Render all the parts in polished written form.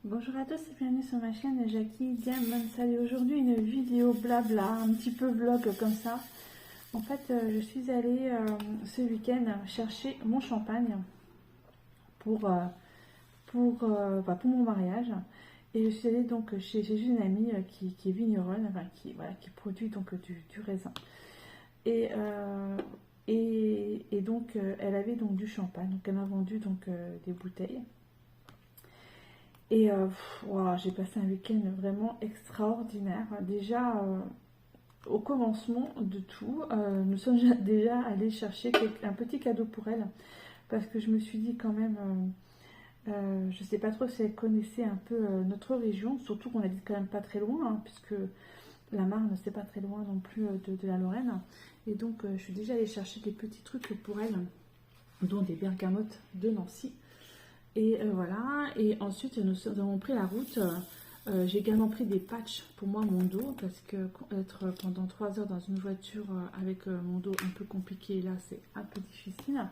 Bonjour à tous et bienvenue sur ma chaîne Jackie Diamond. Salut, aujourd'hui une vidéo blabla, un petit peu vlog comme ça. En fait, je suis allée ce week-end chercher mon champagne pour, pour mon mariage. Et je suis allée donc chez une amie qui est vigneronne, enfin, qui produit donc du raisin. Et, donc elle avait donc du champagne, donc elle m'a vendu donc des bouteilles. Et wow, j'ai passé un week-end vraiment extraordinaire. Déjà, au commencement de tout, nous sommes déjà allés chercher un petit cadeau pour elle. Parce que je me suis dit quand même, je ne sais pas trop si elle connaissait un peu notre région. Surtout qu'on habite quand même pas très loin, hein, puisque la Marne, c'est pas très loin non plus de la Lorraine. Et donc, je suis déjà allée chercher des petits trucs pour elle, dont des bergamotes de Nancy. Et voilà, et ensuite nous avons pris la route. J'ai également pris des patchs pour moi, mon dos, parce que être pendant 3 heures dans une voiture avec mon dos un peu compliqué, là c'est un peu difficile.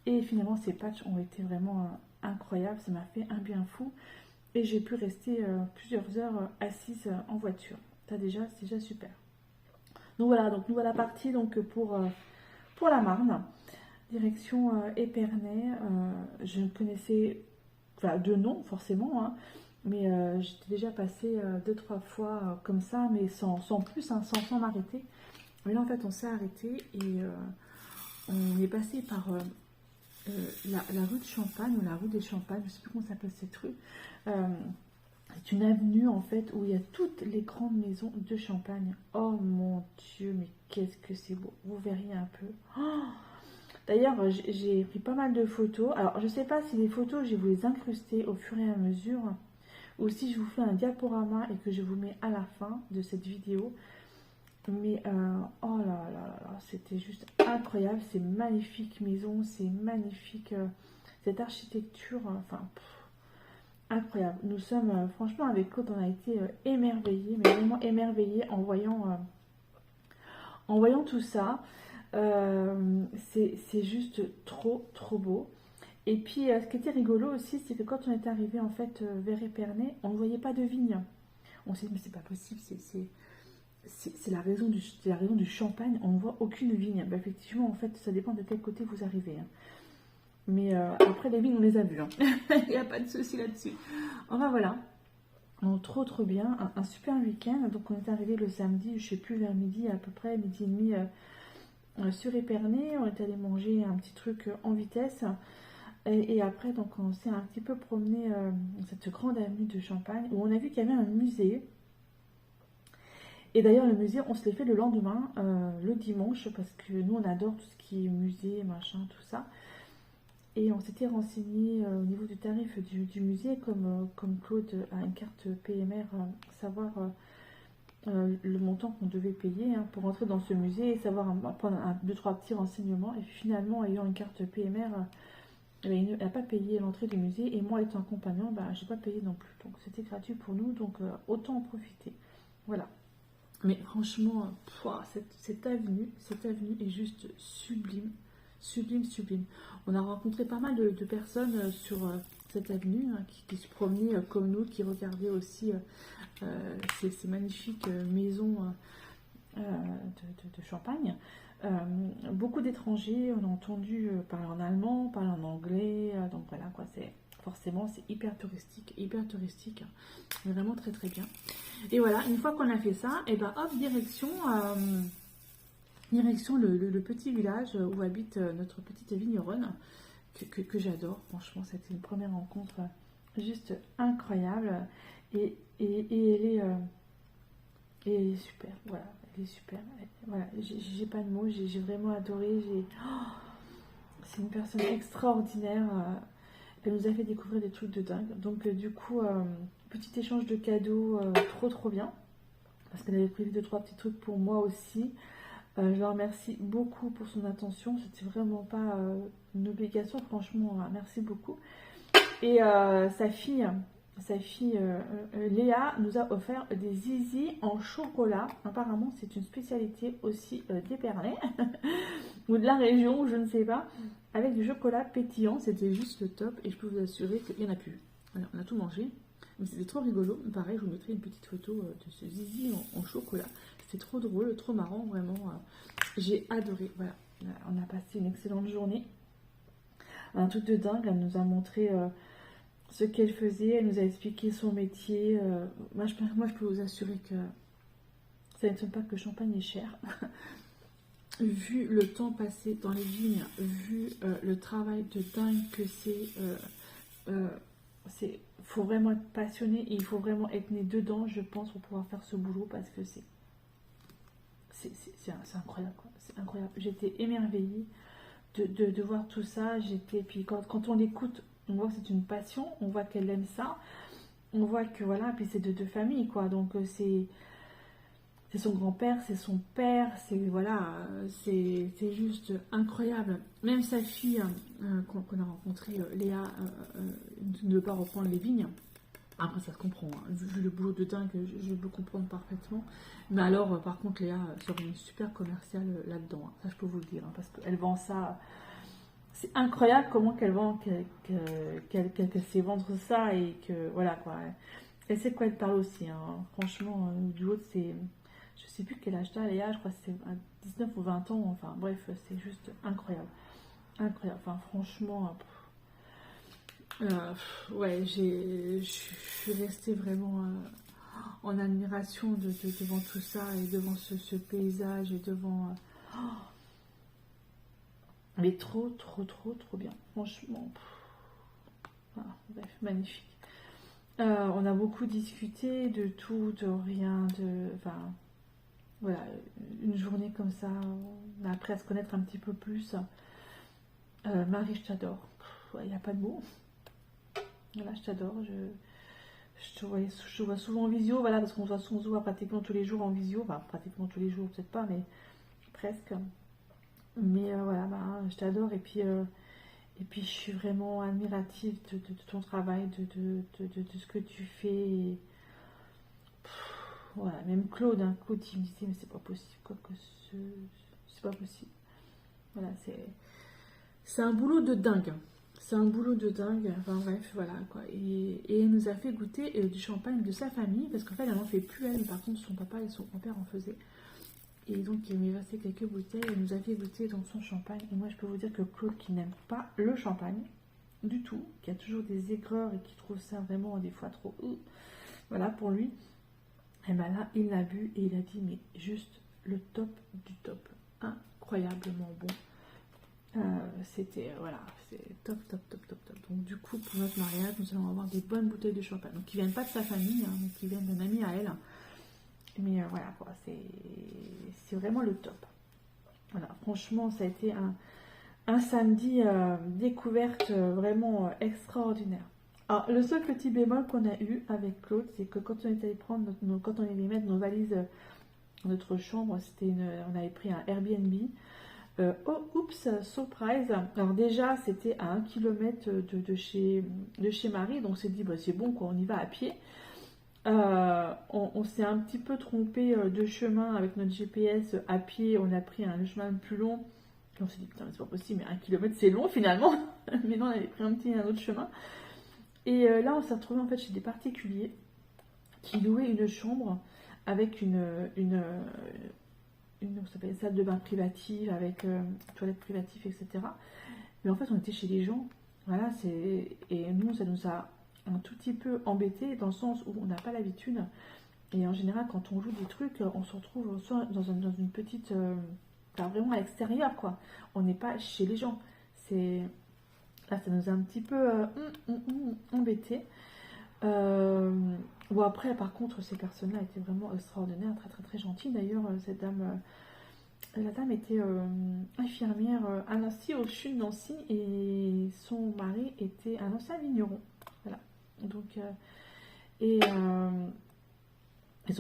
Et finalement ces patchs ont été vraiment incroyables, ça m'a fait un bien fou. Et j'ai pu rester plusieurs heures assise en voiture. C'est déjà super. Donc voilà, donc nous voilà partis donc, pour la Marne. Direction Épernay, je ne connaissais, enfin de nom forcément, hein, mais j'étais déjà passée 2-3 fois comme ça, mais sans plus, hein, sans m'arrêter. Mais là en fait on s'est arrêté et on est passé par la rue de Champagne, ou la rue des Champagnes, je ne sais plus comment s'appelle cette rue. C'est une avenue en fait où il y a toutes les grandes maisons de Champagne. Oh mon Dieu, mais qu'est-ce que c'est beau, vous verriez un peu. Oh, d'ailleurs, j'ai pris pas mal de photos. Alors, je ne sais pas si les photos, je vais vous les incruster au fur et à mesure, ou si je vous fais un diaporama et que je vous mets à la fin de cette vidéo. Mais, oh là là là, c'était juste incroyable. C'est magnifique maison, c'est magnifique cette architecture. Enfin, incroyable. Nous sommes, franchement, avec Claude, on a été émerveillés, mais vraiment émerveillés en voyant tout ça. C'est juste trop beau. Et puis ce qui était rigolo aussi, c'est que quand on est arrivé en fait vers Épernay, on ne voyait pas de vigne. On s'est dit mais c'est pas possible, c'est la raison du champagne, on ne voit aucune vigne. Ben, effectivement en fait ça dépend de quel côté vous arrivez, hein. Mais après les vignes on les a vues, hein. Il n'y a pas de souci là-dessus. Enfin voilà. Donc, trop bien, un super week-end. Donc on est arrivé le samedi, je sais plus, vers midi à peu près, midi et demi, sur Épernay. On est allé manger un petit truc en vitesse. Et après, donc, on s'est un petit peu promené dans cette grande avenue de Champagne où on a vu qu'il y avait un musée. Et d'ailleurs, le musée, on se l'est fait le lendemain, le dimanche, parce que nous, on adore tout ce qui est musée, machin, tout ça. Et on s'était renseigné au niveau du tarif du musée, comme Claude a une carte PMR, savoir le montant qu'on devait payer, hein, pour entrer dans ce musée et savoir prendre 2-3 petits renseignements. Et finalement, ayant une carte PMR, il n'a pas payé l'entrée du musée, et moi étant compagnon, bah, j'ai pas payé non plus. Donc c'était gratuit pour nous, donc autant en profiter. Voilà. Mais franchement, cette avenue est juste sublime, sublime. On a rencontré pas mal de personnes sur cette avenue, hein, qui se promenaient comme nous, qui regardaient aussi ces magnifiques maisons de Champagne. Beaucoup d'étrangers, on a entendu parler en allemand, parler en anglais, donc voilà quoi, forcément c'est hyper touristique, mais vraiment très bien. Et voilà, une fois qu'on a fait ça, et ben hop, direction le petit village où habite notre petite vigneronne, que j'adore. Franchement, c'était une première rencontre juste incroyable, et elle est super, voilà, elle est super. Voilà, j'ai pas de mots, j'ai vraiment adoré. C'est une personne extraordinaire. Elle nous a fait découvrir des trucs de dingue. Donc du coup, petit échange de cadeaux, trop bien. Parce qu'elle avait prévu 2-3 petits trucs pour moi aussi. Je la remercie beaucoup pour son attention. C'était vraiment pas une obligation, franchement, merci beaucoup. Et sa fille Léa nous a offert des zizi en chocolat. Apparemment, c'est une spécialité aussi d'Épernay ou de la région, je ne sais pas, avec du chocolat pétillant. C'était juste le top, et je peux vous assurer qu'il n'y en a plus. Voilà, on a tout mangé. Mais c'était trop rigolo. Pareil, je vous mettrai une petite photo de ce zizi en chocolat. C'était trop drôle, trop marrant, vraiment. J'ai adoré. Voilà, on a passé une excellente journée. Un truc de dingue, elle nous a montré ce qu'elle faisait, elle nous a expliqué son métier. Moi, je peux vous assurer que ça n'étonne pas que le champagne est cher. Vu le temps passé dans les vignes, vu le travail de dingue que c'est, faut vraiment être passionné et il faut vraiment être né dedans, je pense, pour pouvoir faire ce boulot parce que c'est incroyable, quoi. C'est incroyable. J'étais émerveillée de voir tout ça. Puis quand on l'écoute, on voit que c'est une passion, on voit qu'elle aime ça, on voit que voilà, puis c'est de deux familles, quoi. Donc c'est son grand-père, c'est son père, c'est juste incroyable. Même sa fille qu'on a rencontrée, Léa, ne veut pas reprendre les vignes. Après, ça se comprend, hein. Vu le boulot de dingue, je peux comprendre parfaitement. Mais alors, par contre, Léa serait une super commerciale là-dedans, hein. Ça, je peux vous le dire, hein, parce qu'elle vend ça. C'est incroyable comment qu'elle vend, qu'elle sait vendre ça et que, voilà, quoi. Elle sait de quoi elle parle aussi, hein. Franchement, du haut, c'est... Je sais plus quel âge t'as, Léa, je crois que c'est 19 ou 20 ans, enfin, bref, c'est juste incroyable. Incroyable, enfin, franchement... ouais, je suis restée vraiment en admiration devant tout ça et devant ce paysage et devant... mais trop bien. Franchement, voilà, bref, magnifique. On a beaucoup discuté de tout, de rien, enfin, voilà, une journée comme ça, on a appris à se connaître un petit peu plus. Marie, je t'adore. Il n'y a pas de mots. Voilà, je t'adore. Je te vois souvent en visio, voilà, parce qu'on se voit pratiquement tous les jours en visio. Enfin, pratiquement tous les jours, peut-être pas, mais presque. Mais voilà, bah, je t'adore. Et puis, je suis vraiment admirative de ton travail, de ce que tu fais. Et, voilà, même Claude, il me disait, mais c'est pas possible, quoi, que c'est pas possible. Voilà, c'est un boulot de dingue. C'est un boulot de dingue. Enfin bref, voilà quoi. Et elle nous a fait goûter du champagne de sa famille, parce qu'en fait, elle n'en fait plus, elle, mais par contre, son papa et son grand-père en faisaient. Et donc, il m'est versé quelques bouteilles, elle nous a fait goûter dans son champagne. Et moi, je peux vous dire que Claude, qui n'aime pas le champagne du tout, qui a toujours des aigreurs et qui trouve ça vraiment des fois trop... voilà, pour lui, et ben là, il l'a bu et il a dit, mais juste le top du top. Incroyablement bon. C'était, voilà, c'est top. Donc du coup, pour notre mariage, nous allons avoir des bonnes bouteilles de champagne. Donc qui viennent pas de sa famille, hein, mais qui viennent d'un ami à elle. Mais voilà, quoi, c'est vraiment le top. Voilà, franchement, ça a été un samedi découverte vraiment extraordinaire. Alors, le seul petit bémol qu'on a eu avec Claude, c'est que quand on est allé prendre quand on est allé mettre nos valises dans notre chambre, on avait pris un Airbnb. Oh, oups, surprise. Alors déjà, c'était à 1 km de chez Marie, donc on s'est dit, bah, c'est bon, quoi, on y va à pied. On s'est un petit peu trompé de chemin avec notre GPS à pied, on a pris un chemin plus long. Et on s'est dit, putain, mais c'est pas possible, mais 1 km c'est long finalement. Mais non, on avait pris un autre chemin. Et là, on s'est retrouvé en fait chez des particuliers qui louaient une chambre avec une salle de bain privative, avec toilette privative, etc. Mais en fait, on était chez les gens, voilà, et nous, ça nous a un tout petit peu embêté dans le sens où on n'a pas l'habitude. Et en général, quand on loue des trucs, on se retrouve soit dans une petite, enfin, vraiment à l'extérieur, quoi. On n'est pas chez les gens. Là, ça nous a un petit peu embêté. Bon, après, par contre, ces personnes-là étaient vraiment extraordinaires, très gentilles. D'ailleurs, cette dame, la dame était infirmière à Nancy, au sud de Nancy, et son mari était un ancien vigneron. Voilà. Donc, ils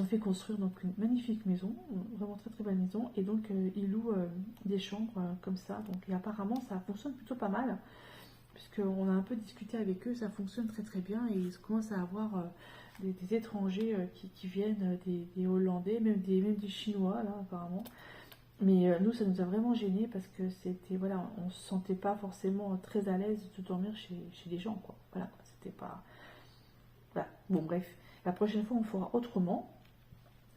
ont fait construire donc une magnifique maison, vraiment très belle maison, et donc ils louent des chambres comme ça. Donc, et apparemment, ça fonctionne plutôt pas mal. Puisqu'on a un peu discuté avec eux, ça fonctionne très bien et ils commencent à avoir des étrangers qui viennent, des Hollandais, même des Chinois là apparemment. Mais nous, ça nous a vraiment gênés parce que c'était, voilà, on se sentait pas forcément très à l'aise de dormir chez les gens, quoi. Voilà, c'était pas... Voilà, Bon, bref, la prochaine fois, on fera autrement.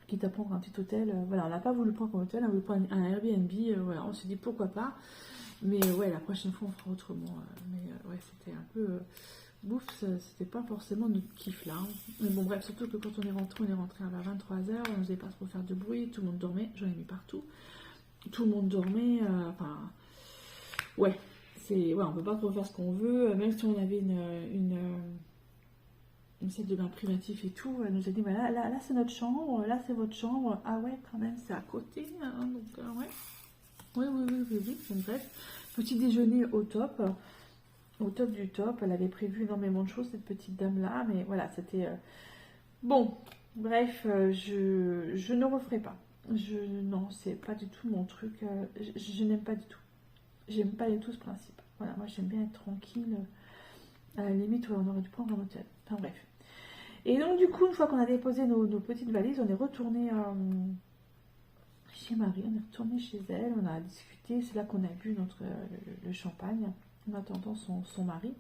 Quitte à prendre un petit hôtel, voilà, on n'a pas voulu prendre un hôtel, on a voulu prendre un Airbnb, voilà, on s'est dit pourquoi pas, mais ouais, la prochaine fois on fera autrement, ouais, c'était un peu, bouffe, c'était pas forcément notre kiff là, hein. Mais bon, bref, surtout que quand on est rentré à 23h, on n'osait pas trop faire de bruit, tout le monde dormait, j'en ai mis partout, tout le monde dormait, enfin, ouais, ouais, on peut pas trop faire ce qu'on veut, même si on avait une salle de bain privatif et tout, elle nous a dit bah là c'est notre chambre, là c'est votre chambre, ah ouais quand même c'est à côté, hein, donc ouais. Oui. Donc, bref, petit déjeuner au top du top, elle avait prévu énormément de choses cette petite dame là, mais voilà c'était bon, bref, je ne referai pas, non c'est pas du tout mon truc, je n'aime pas du tout, j'aime pas du tout ce principe, voilà, moi j'aime bien être tranquille, à la limite ouais, on aurait dû prendre un hôtel, enfin bref. Et donc du coup, une fois qu'on a déposé nos petites valises, on est retourné chez Marie, on est retourné chez elle, on a discuté, c'est là qu'on a bu le champagne, en attendant son mari,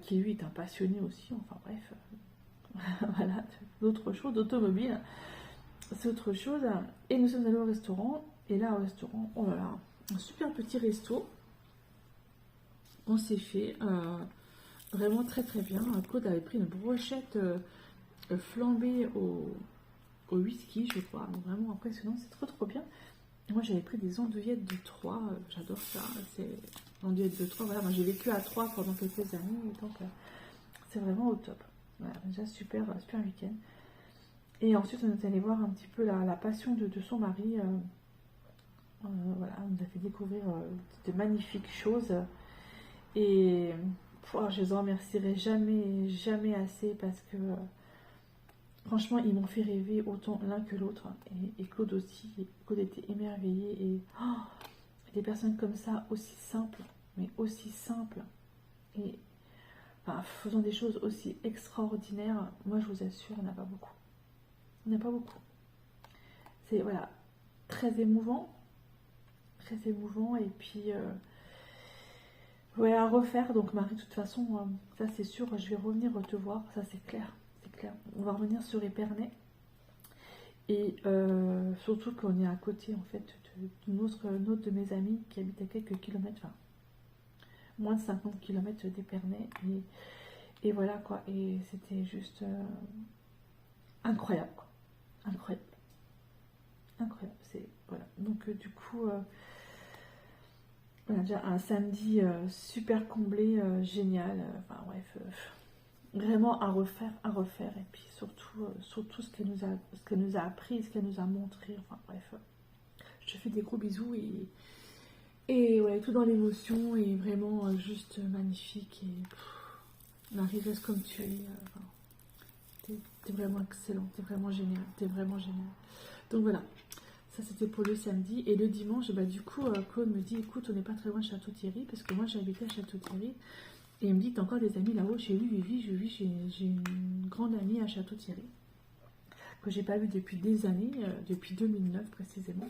qui lui est un passionné aussi, enfin bref, voilà, d'autres choses, d'automobile, c'est autre chose. Et nous sommes allés au restaurant, et là au restaurant, oh là là, un super petit resto, on s'est fait... vraiment très très bien. Claude avait pris une brochette flambée au whisky, je crois. Donc vraiment impressionnant, c'est trop bien. Moi j'avais pris des andouillettes de Troyes, j'adore ça. C'est andouillettes de Troyes, voilà, moi j'ai vécu à Troyes pendant quelques années, donc c'est vraiment au top. Voilà, déjà super week-end. Et ensuite on est allé voir un petit peu la passion de son mari. Voilà, on nous a fait découvrir de magnifiques choses. Et je les en remercierai jamais assez parce que franchement, ils m'ont fait rêver autant l'un que l'autre. Et Claude aussi. Claude était émerveillé. Et des personnes comme ça, aussi simples, mais aussi simples. Et enfin, faisant des choses aussi extraordinaires, moi je vous assure, il n'y en a pas beaucoup. Il n'y en a pas beaucoup. C'est voilà, très émouvant. Très émouvant. Et puis... ouais, à refaire, donc Marie, de toute façon, ça c'est sûr, je vais revenir te voir, ça c'est clair, c'est clair. On va revenir sur Épernay, et surtout qu'on est à côté en fait d'une autre de mes amis qui habite à quelques kilomètres, enfin moins de 50 km d'Épernay, et voilà quoi, et c'était juste incroyable, quoi. Incroyable, c'est voilà. Donc du coup... on a déjà un samedi super comblé, génial. Enfin bref, vraiment à refaire. Et puis surtout ce qu'elle nous a appris, ce qu'elle nous a montré. Enfin bref, je te fais des gros bisous et ouais, tout dans l'émotion et vraiment juste magnifique. Et Marie, reste comme tu es. Enfin, t'es vraiment excellent, t'es vraiment génial, Donc voilà. Ça c'était pour le samedi. Et le dimanche, bah, du coup, Claude me dit écoute, on n'est pas très loin de Château-Thierry, parce que moi j'ai habité à Château-Thierry. Et il me dit t'as encore des amis là-haut chez lui, j'ai une grande amie à Château-Thierry, que j'ai pas vue depuis des années, depuis 2009 précisément.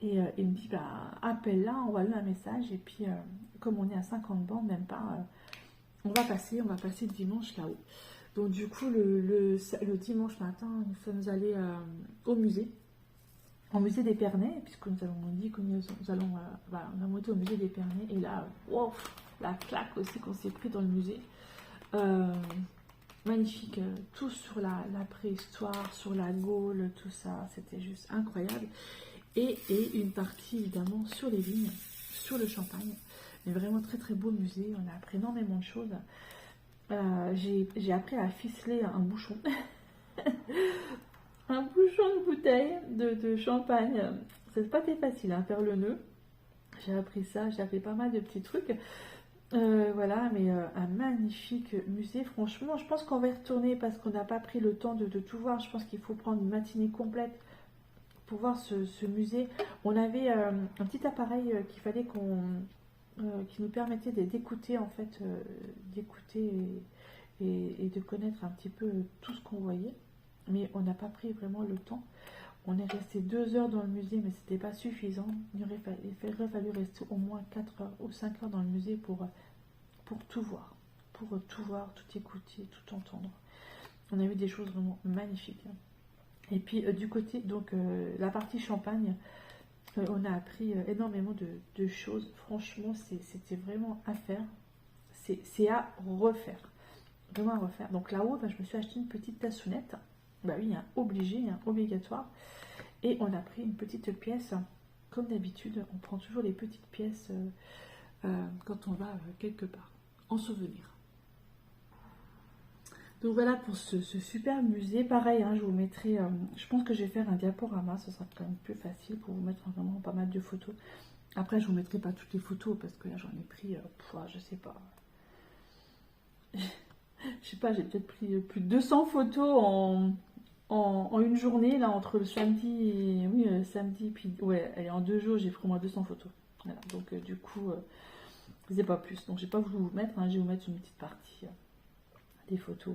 Et il me dit bah appelle-la, envoie-lui un message. Et puis comme on est à 50 bandes, même pas, on va passer le dimanche là-haut. Donc du coup, le dimanche matin, nous sommes allés au musée d'Épernay, puisque nous avons dit que nous allons on a monté au musée d'Épernay, et là, wow, la claque aussi qu'on s'est pris dans le musée. Magnifique, tout sur la préhistoire, sur la Gaule, tout ça, c'était juste incroyable. Et une partie évidemment sur les vignes, sur le champagne, mais vraiment très très beau musée, on a appris énormément de choses. J'ai appris à ficeler un bouchon. Un bouchon de bouteille de champagne. C'est pas très facile à faire le nœud. J'ai appris ça, j'ai appris pas mal de petits trucs. Voilà, mais un magnifique musée. Franchement, je pense qu'on va y retourner parce qu'on n'a pas pris le temps de tout voir. Je pense qu'il faut prendre une matinée complète pour voir ce musée. On avait un petit appareil qu'il fallait qui nous permettait d'écouter en fait, d'écouter et de connaître un petit peu tout ce qu'on voyait. Mais on n'a pas pris vraiment le temps. On est resté 2 heures dans le musée, mais c'était pas suffisant. Il aurait fallu rester au moins 4 heures ou 5 heures dans le musée pour tout voir. Pour tout voir, tout écouter, tout entendre. On a vu des choses vraiment magnifiques. Et puis du côté, donc la partie champagne, on a appris énormément de choses. Franchement, c'était vraiment à faire. C'est à refaire. Vraiment à refaire. Donc là-haut, je me suis acheté une petite tassounette. Bah oui, hein, obligé, hein, obligatoire. Et on a pris une petite pièce. Comme d'habitude, on prend toujours les petites pièces quand on va quelque part, en souvenir. Donc voilà pour ce super musée. Pareil, hein, je vous mettrai, je pense que je vais faire un diaporama, ce sera quand même plus facile pour vous mettre vraiment pas mal de photos. Après, je vous mettrai pas toutes les photos parce que là j'en ai pris, je sais pas. Je sais pas, j'ai peut-être pris plus de 200 photos en une journée, là, entre le samedi et. Oui, samedi, puis. Ouais, allez, en 2 jours, j'ai pris au moins 200 photos. Voilà, donc du coup, c'est pas plus. Donc, j'ai pas voulu vous mettre, hein, je vais vous mettre une petite partie des photos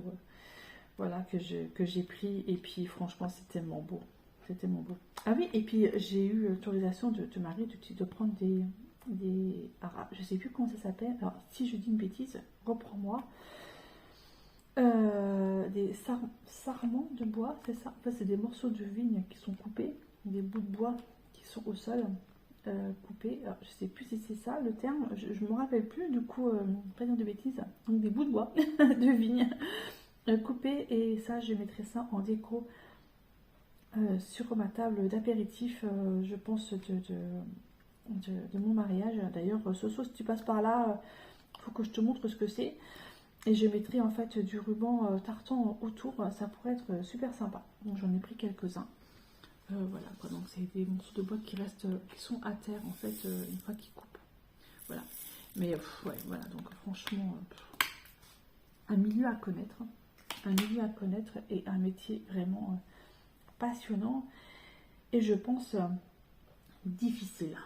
voilà, que j'ai pris. Et puis, franchement, c'est tellement beau. C'est tellement beau. Ah oui, et puis, j'ai eu l'autorisation de Marie de prendre des. Alors, je sais plus comment ça s'appelle. Alors, si je dis une bêtise, reprends-moi. Des sarments de bois, c'est ça. Enfin, c'est des morceaux de vigne qui sont coupés, des bouts de bois qui sont au sol coupés. Alors, je sais plus si c'est ça le terme, je me rappelle plus, du coup, pas dire de bêtises. Donc des bouts de bois de vigne coupés, et ça, je mettrai ça en déco sur ma table d'apéritif, je pense, de mon mariage. D'ailleurs, Soso, si tu passes par là, faut que je te montre ce que c'est. Et je mettrai en fait du ruban tartan autour, ça pourrait être super sympa. Donc j'en ai pris quelques-uns. Voilà, quoi. Donc c'est des morceaux de bois qui restent, qui sont à terre en fait, une fois qu'ils coupent. Voilà. Mais ouais, voilà, donc franchement, un milieu à connaître. Un milieu à connaître et un métier vraiment passionnant. Et je pense difficile.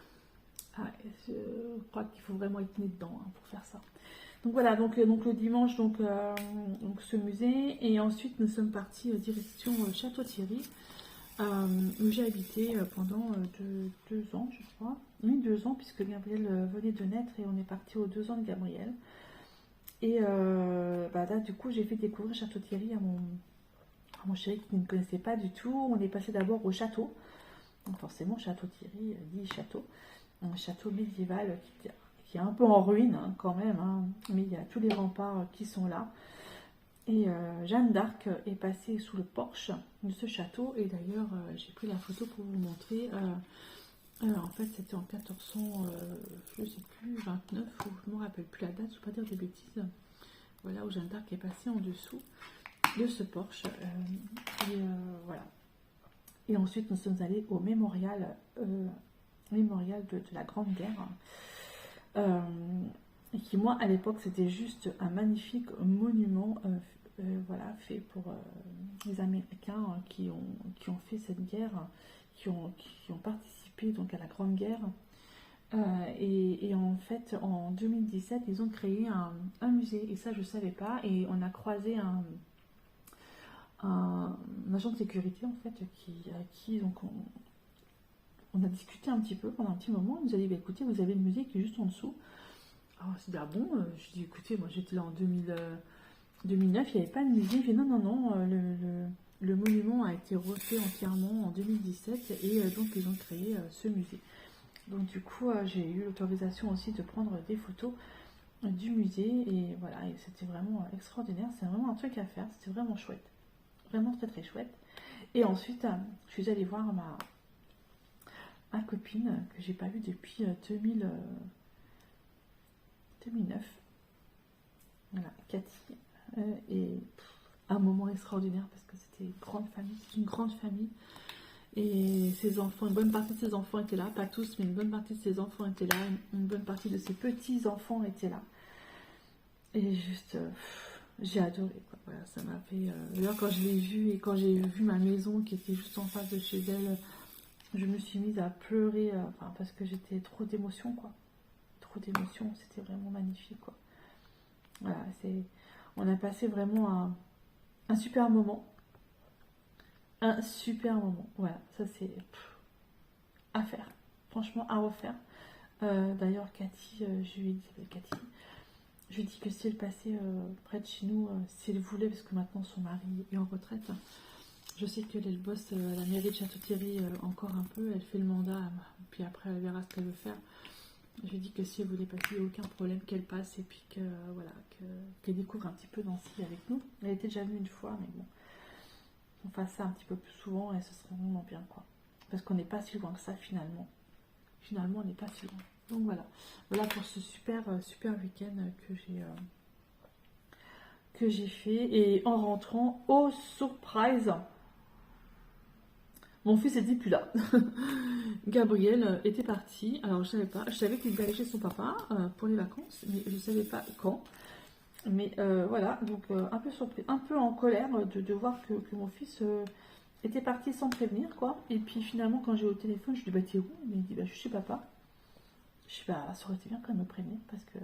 Ah, je crois qu'il faut vraiment être né dedans hein, pour faire ça. Donc voilà, donc le dimanche, donc ce musée. Et ensuite, nous sommes partis direction Château-Thierry, où j'ai habité pendant 2 ans, je crois. Oui, 2 ans, puisque Gabriel venait de naître et on est parti aux 2 ans de Gabriel. Et là, du coup, j'ai fait découvrir Château-Thierry à mon chéri qui ne connaissait pas du tout. On est passé d'abord au château. Donc forcément, Château-Thierry dit château. Un château médiéval qui est un peu en ruine hein, quand même, hein, mais il y a tous les remparts qui sont là. Et Jeanne d'Arc est passée sous le porche de ce château, et d'ailleurs j'ai pris la photo pour vous montrer. En fait c'était en 1400, je sais plus, 29, ou je ne me rappelle plus la date, je ne veux pas dire des bêtises. Voilà, où Jeanne d'Arc est passée en dessous de ce porche. Voilà. Et ensuite nous sommes allés au mémorial de la Grande Guerre. Qui moi à l'époque c'était juste un magnifique monument voilà, fait pour les Américains qui ont fait cette guerre, qui ont participé donc à la Grande Guerre. Et en fait en 2017 ils ont créé un musée, et ça je ne savais pas, et on a croisé un agent de sécurité en fait à qui donc on a discuté un petit peu pendant un petit moment. Il nous a dit bah, écoutez, vous avez le musée qui est juste en dessous. Alors on s'est dit ah bon, je dis écoutez, moi j'étais là en 2009, il n'y avait pas de musée. Je dis non, le monument a été refait entièrement en 2017, et donc ils ont créé ce musée. Donc du coup j'ai eu l'autorisation aussi de prendre des photos du musée, et voilà, et c'était vraiment extraordinaire. C'est vraiment un truc à faire, c'était vraiment chouette, vraiment très très chouette. Et ensuite je suis allée voir ma copine que j'ai pas vue depuis 2009. Voilà, Cathy. Et un moment extraordinaire parce que c'était une grande famille. C'est une grande famille. Et ses enfants, une bonne partie de ses enfants étaient là. Pas tous, mais une bonne partie de ses enfants étaient là. Une bonne partie de ses petits-enfants étaient là. Et juste, j'ai adoré. Quoi. Voilà, ça m'a fait... D'ailleurs, quand je l'ai vue et quand j'ai vu ma maison qui était juste en face de chez elle, je me suis mise à pleurer parce que j'étais trop d'émotion, quoi. Trop d'émotion, c'était vraiment magnifique, quoi. Voilà, on a passé vraiment un super moment. Un super moment. Voilà, ça c'est à faire. Franchement, à refaire. D'ailleurs, Cathy, je lui ai dit, Cathy, Je lui ai dit que si elle passait près de chez nous, si elle voulait, parce que maintenant son mari est en retraite, je sais qu'elle bosse à la mairie de Château-Thierry encore un peu, elle fait le mandat, puis après elle verra ce qu'elle veut faire. Je lui ai dit que si elle voulait passer, il n'y a aucun problème qu'elle passe et puis que voilà, qu'elle découvre un petit peu Nancy avec nous. Elle était déjà venue une fois, mais bon, on fasse ça un petit peu plus souvent et ce serait vraiment bien quoi. Parce qu'on n'est pas si loin que ça finalement. Finalement, on n'est pas si loin. Donc voilà, voilà pour ce super week-end que j'ai fait. Et en rentrant, oh surprise, mon fils n'était plus là. Gabriel était parti. Alors je savais pas, je savais qu'il allait chez son papa pour les vacances, mais je savais pas quand. Mais voilà, donc un peu surpris, un peu en colère de voir que mon fils était parti sans prévenir quoi. Et puis finalement quand j'ai au téléphone, je lui dis bah t'es où? Il me dit bah je suis chez papa. Je sais pas, ça aurait été bien quand même me prévenir parce que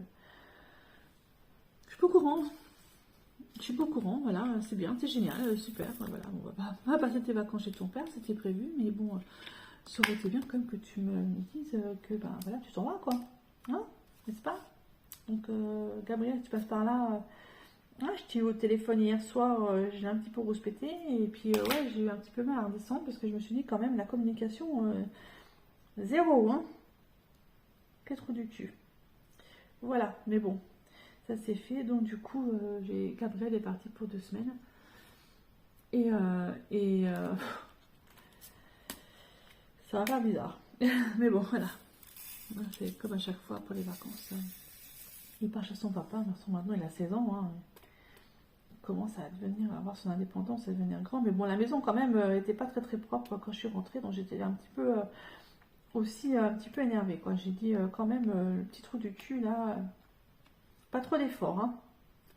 je suis pas au courant. Je suis pas au courant, voilà, c'est bien, c'est génial, super. Voilà, on va passer tes vacances chez ton père, c'était prévu, mais bon, ça aurait été bien quand même que tu me dises que ben voilà, tu t'en vas quoi, hein, n'est-ce pas? Donc Gabriel, tu passes par là. Je t'ai eu au téléphone hier soir, j'ai un petit peu rouspété et puis ouais, j'ai eu un petit peu mal à redescendre parce que je me suis dit quand même la communication zéro, hein. Quel trou du cul. Voilà, mais bon, ça c'est fait. Donc du coup, Gabriel est parti pour 2 semaines. Et ça va faire bizarre. Mais bon, voilà. C'est comme à chaque fois pour les vacances. Il part chez son papa, maintenant il a 16 ans. Hein. Il commence à devenir, à avoir son indépendance, à devenir grand. Mais bon, la maison quand même était pas très très propre quand je suis rentrée. Donc j'étais un petit peu aussi un petit peu énervée. J'ai dit quand même le petit trou du cul là. Pas trop d'efforts, hein.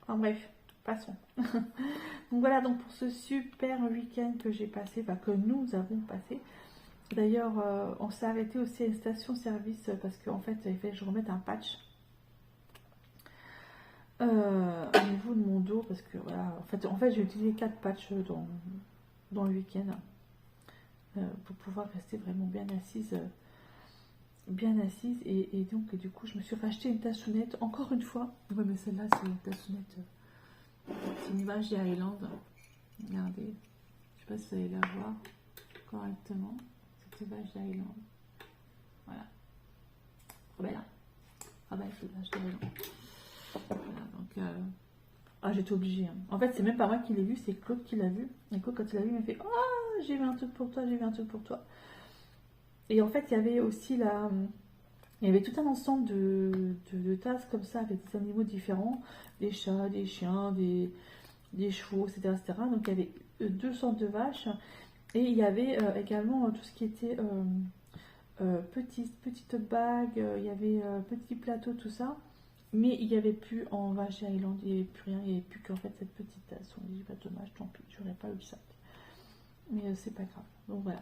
Enfin bref, passons. Donc voilà, donc pour ce super week-end que j'ai passé, que nous avons passé. D'ailleurs, on s'est arrêté aussi à une station-service parce qu'en fait, il fallait que je remette un patch au niveau de mon dos parce que voilà, en fait j'ai utilisé 4 patchs dans le week-end pour pouvoir rester vraiment bien assise. Et donc du coup je me suis racheté une tassonnette encore une fois. Ouais mais celle-là c'est une tassonnette, c'est une image des Highlands. Regardez, je sais pas si vous allez la voir correctement, cette image des Highlands. Voilà, trop belle, hein. Ah bah c'est l'image des Highlands. Voilà, donc j'étais obligée, hein. En fait c'est même pas moi qui l'ai vu, c'est Claude qui l'a vu. Et Claude quand il l'a vu il m'a fait oh j'ai vu un truc pour toi, j'ai vu un truc pour toi. Et en fait, il y avait aussi il y avait tout un ensemble de tasses comme ça avec des animaux différents, des chats, des chiens, des chevaux, etc., etc. Donc il y avait 2 sortes de vaches et il y avait également tout ce qui était petites bagues, il y avait petits plateaux, tout ça. Mais il n'y avait plus en vache Highland, il n'y avait plus rien, il n'y avait plus qu'en fait cette petite tasse. On dit pas dommage, tant pis, j'aurais pas eu le sac. Mais c'est pas grave. Donc voilà.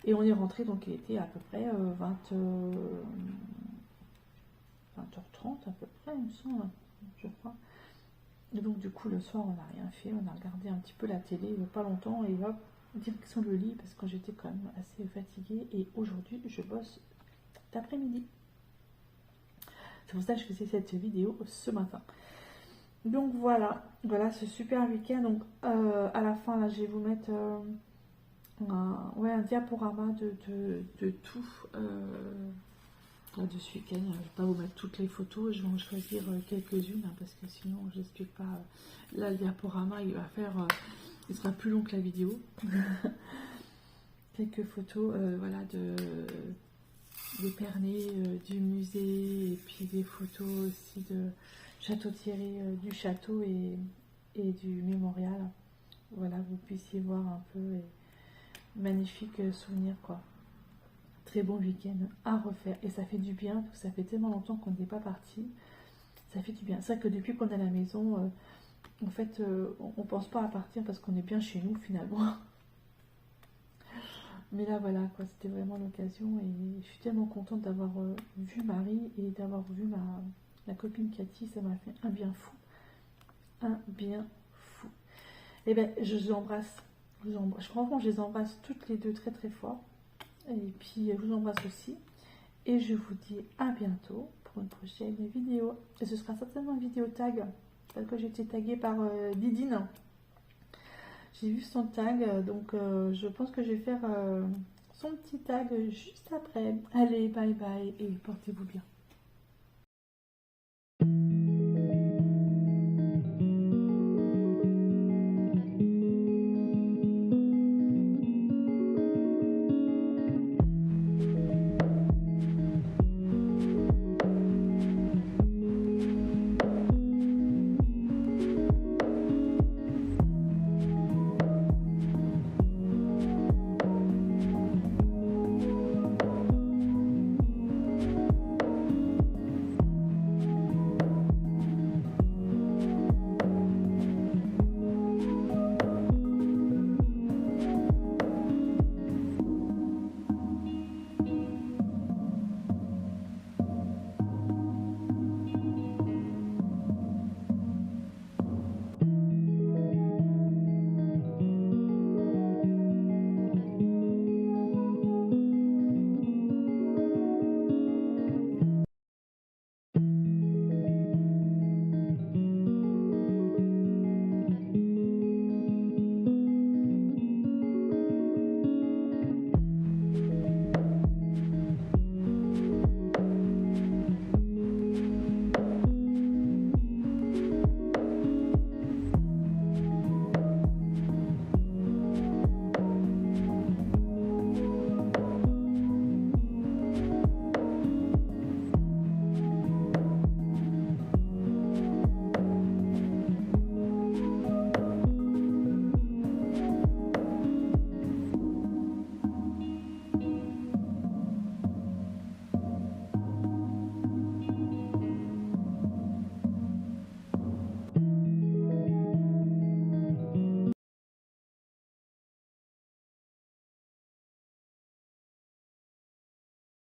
Et on est rentré, donc il était à peu près 20h30 à peu près, il me semble, je crois. Et donc du coup le soir on n'a rien fait, on a regardé un petit peu la télé, pas longtemps, et hop, direction le lit, parce que j'étais quand même assez fatiguée, et aujourd'hui je bosse d'après-midi. C'est pour ça que je faisais cette vidéo ce matin. Donc voilà ce super week-end. Donc à la fin là je vais vous mettre un diaporama de tout de ce week-end. Je ne vais pas vous mettre toutes les photos, je vais en choisir quelques-unes parce que sinon je n'explique pas. Là le diaporama il sera plus long que la vidéo. Quelques photos voilà des pernets du musée et puis des photos aussi de Château-Thierry, du château et du mémorial. Voilà, vous puissiez voir un peu. Magnifique souvenir quoi. Très bon week-end à refaire et ça fait du bien parce que ça fait tellement longtemps qu'on n'est pas parti. Ça fait du bien. C'est vrai que depuis qu'on est à la maison, en fait, on pense pas à partir parce qu'on est bien chez nous finalement. Mais là voilà quoi, c'était vraiment l'occasion et je suis tellement contente d'avoir vu Marie et d'avoir vu la copine Cathy. Ça m'a fait un bien fou. Un bien fou. Et ben je vous embrasse. Franchement, je les embrasse toutes les deux très très fort. Et puis, je vous embrasse aussi. Et je vous dis à bientôt pour une prochaine vidéo. Et ce sera certainement une vidéo tag, parce que j'ai été taguée par Didine. J'ai vu son tag, donc je pense que je vais faire son petit tag juste après. Allez, bye bye et portez-vous bien.